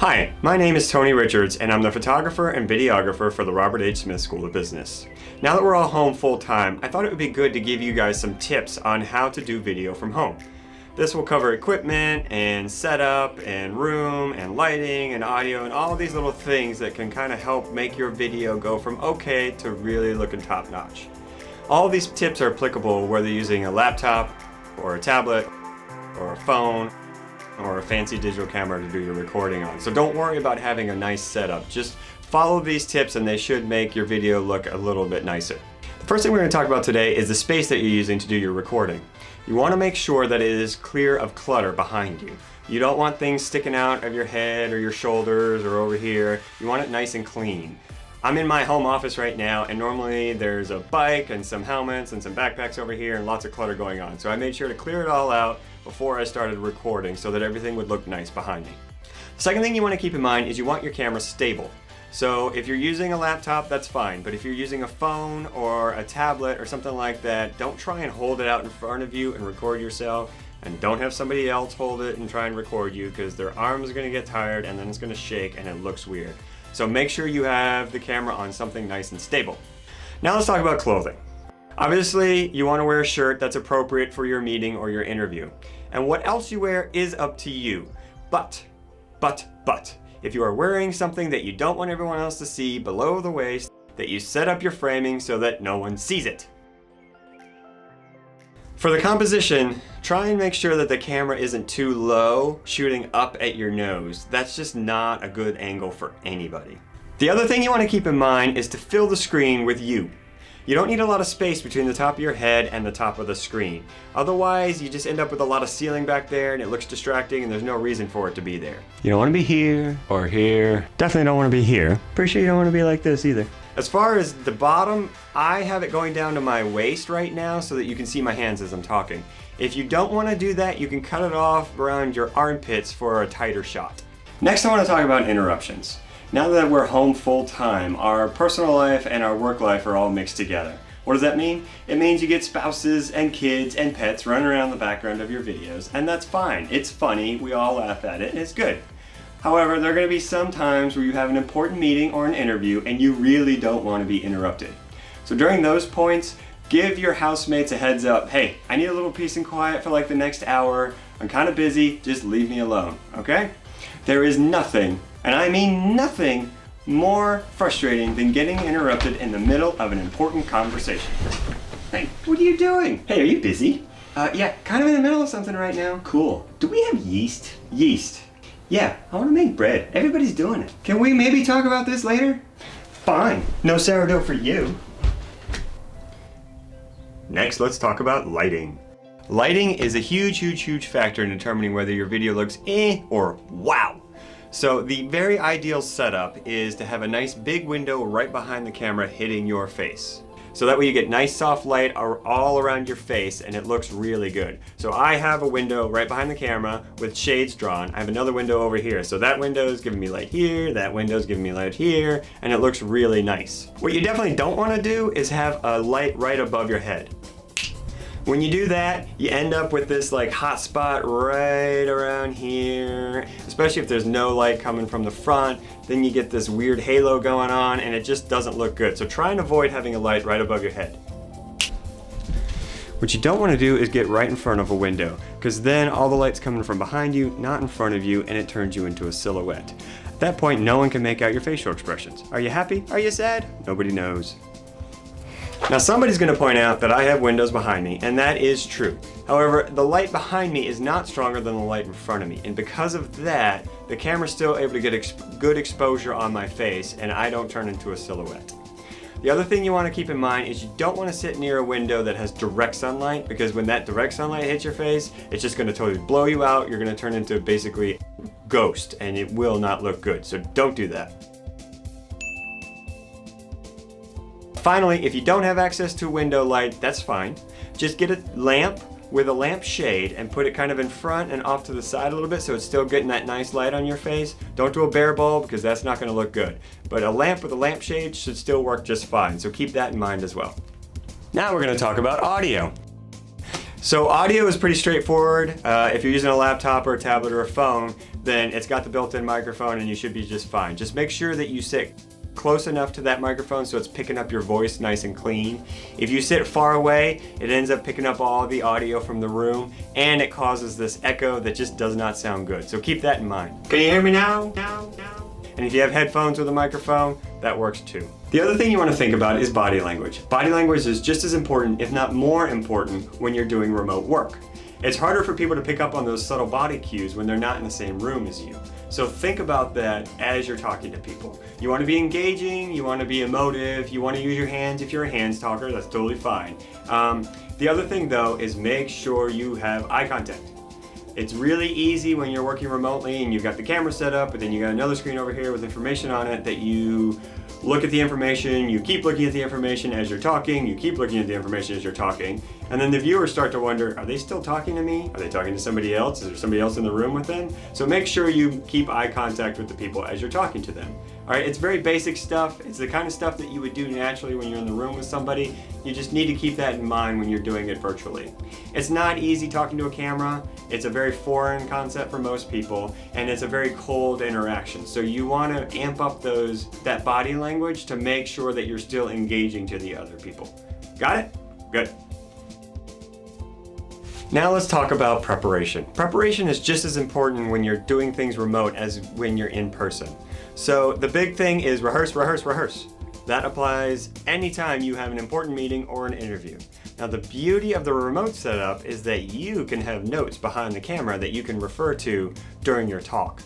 Hi, my name is Tony Richards and I'm the photographer and videographer for the Robert H. Smith School of Business. Now that we're all home full time, I thought it would be good to give you guys some tips on how to do video from home. This will cover equipment and setup and room and lighting and audio and all these little things that can kind of help make your video go from okay to really looking top notch. All of these tips are applicable whether you're using a laptop or a tablet or a phone or a fancy digital camera to do your recording on. So don't worry about having a nice setup. Just follow these tips and they should make your video look a little bit nicer. The first thing we're going to talk about today is the space that you're using to do your recording. You want to make sure that it is clear of clutter behind you. You don't want things sticking out of your head or your shoulders or over here. You want it nice and clean. I'm in my home office right now and normally there's a bike and some helmets and some backpacks over here and lots of clutter going on. So I made sure to clear it all out before I started recording so that everything would look nice behind me. The second thing you want to keep in mind is you want your camera stable. So if you're using a laptop, that's fine, but if you're using a phone or a tablet or something like that, don't try and hold it out in front of you and record yourself, and don't have somebody else hold it and try and record you because their arms are going to get tired and then it's going to shake and it looks weird. So make sure you have the camera on something nice and stable. Now let's talk about clothing. Obviously, you want to wear a shirt that's appropriate for your meeting or your interview. And what else you wear is up to you. But, if you are wearing something that you don't want everyone else to see below the waist, that you set up your framing so that no one sees it. For the composition, try and make sure that the camera isn't too low, shooting up at your nose. That's just not a good angle for anybody. The other thing you want to keep in mind is to fill the screen with you. You don't need a lot of space between the top of your head and the top of the screen. Otherwise, you just end up with a lot of ceiling back there and it looks distracting and there's no reason for it to be there. You don't want to be here or here. Definitely don't want to be here. Pretty sure you don't want to be like this either. As far as the bottom, I have it going down to my waist right now so that you can see my hands as I'm talking. If you don't want to do that, you can cut it off around your armpits for a tighter shot. Next, I want to talk about interruptions. Now that we're home full time, our personal life and our work life are all mixed together. What does that mean? It means you get spouses and kids and pets running around the background of your videos, and that's fine. It's funny, we all laugh at it, and it's good. However, there are going to be some times where you have an important meeting or an interview and you really don't want to be interrupted. So during those points, give your housemates a heads up. Hey, I need a little peace and quiet for like the next hour. I'm kind of busy, just leave me alone, okay? There is nothing, and I mean nothing, more frustrating than getting interrupted in the middle of an important conversation. Hey, what are you doing? Hey, are you busy? Yeah, kind of in the middle of something right now. Cool. Do we have yeast? Yeast. Yeah, I want to make bread. Everybody's doing it. Can we maybe talk about this later? Fine. No sourdough for you. Next, let's talk about lighting. Lighting is a huge factor in determining whether your video looks or wow. So the very ideal setup is to have a nice big window right behind the camera hitting your face. So that way you get nice soft light all around your face and it looks really good. So I have a window right behind the camera with shades drawn. I have another window over here. So that window is giving me light here, that window is giving me light here, and it looks really nice. What you definitely don't want to do is have a light right above your head. When you do that, you end up with this like hot spot right around here, especially if there's no light coming from the front, then you get this weird halo going on and it just doesn't look good. So try and avoid having a light right above your head. What you don't want to do is get right in front of a window, because then all the light's coming from behind you, not in front of you, and it turns you into a silhouette. At that point, no one can make out your facial expressions. Are you happy? Are you sad? Nobody knows. Now somebody's going to point out that I have windows behind me, and that is true. However, the light behind me is not stronger than the light in front of me, and because of that, the camera's still able to get good exposure on my face, and I don't turn into a silhouette. The other thing you want to keep in mind is you don't want to sit near a window that has direct sunlight, because when that direct sunlight hits your face, it's just going to totally blow you out. You're going to turn into basically a ghost, and it will not look good, so don't do that. Finally, if you don't have access to window light, that's fine. Just get a lamp with a lamp shade and put it kind of in front and off to the side a little bit so it's still getting that nice light on your face. Don't do a bare bulb because that's not going to look good. But a lamp with a lamp shade should still work just fine, so keep that in mind as well. Now we're going to talk about audio. So audio is pretty straightforward. If you're using a laptop or a tablet or a phone, then it's got the built-in microphone and you should be just fine. Just make sure that you sit close enough to that microphone so it's picking up your voice nice and clean. If you sit far away, it ends up picking up all the audio from the room and it causes this echo that just does not sound good. So keep that in mind. Can you hear me now? And if you have headphones with a microphone, that works too. The other thing you want to think about is body language. Body language is just as important, if not more important, when you're doing remote work. It's harder for people to pick up on those subtle body cues when they're not in the same room as you. So think about that as you're talking to people. You want to be engaging, you want to be emotive, you want to use your hands. If you're a hands talker, that's totally fine. The other thing though is make sure you have eye contact. It's really easy when you're working remotely and you've got the camera set up, but then you got another screen over here with information on it that you look at the information, you keep looking at the information as you're talking, you keep looking at the information as you're talking, and then the viewers start to wonder, are they still talking to me? Are they talking to somebody else? Is there somebody else in the room with them? So make sure you keep eye contact with the people as you're talking to them. All right, it's very basic stuff. It's the kind of stuff that you would do naturally when you're in the room with somebody. You just need to keep that in mind when you're doing it virtually. It's not easy talking to a camera. It's a very foreign concept for most people, and it's a very cold interaction. So you want to amp up that body language to make sure that you're still engaging to the other people. Got it? Good. Now let's talk about preparation. Preparation is just as important when you're doing things remote as when you're in person. So the big thing is rehearse, rehearse, rehearse. That applies anytime you have an important meeting or an interview. Now the beauty of the remote setup is that you can have notes behind the camera that you can refer to during your talk.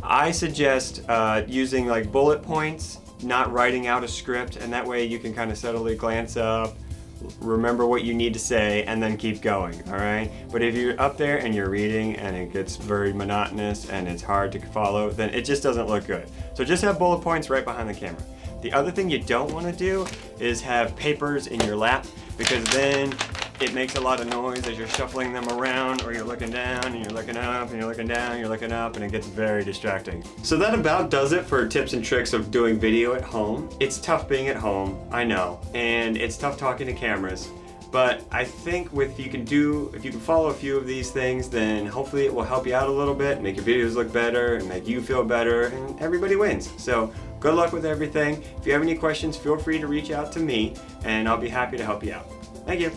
I suggest using like bullet points, not writing out a script, and that way you can kind of subtly glance up, remember what you need to say, and then keep going, all right? But if you're up there and you're reading and it gets very monotonous and it's hard to follow, then it just doesn't look good. So just have bullet points right behind the camera. The other thing you don't want to do is have papers in your lap, because then it makes a lot of noise as you're shuffling them around, or you're looking down and you're looking up and you're looking down and you're looking up, and it gets very distracting. So that about does it for tips and tricks of doing video at home. It's tough being at home, I know, and it's tough talking to cameras. But I think if you can follow a few of these things, then hopefully it will help you out a little bit, make your videos look better, and make you feel better, and everybody wins. So good luck with everything. If you have any questions, feel free to reach out to me, and I'll be happy to help you out. Thank you.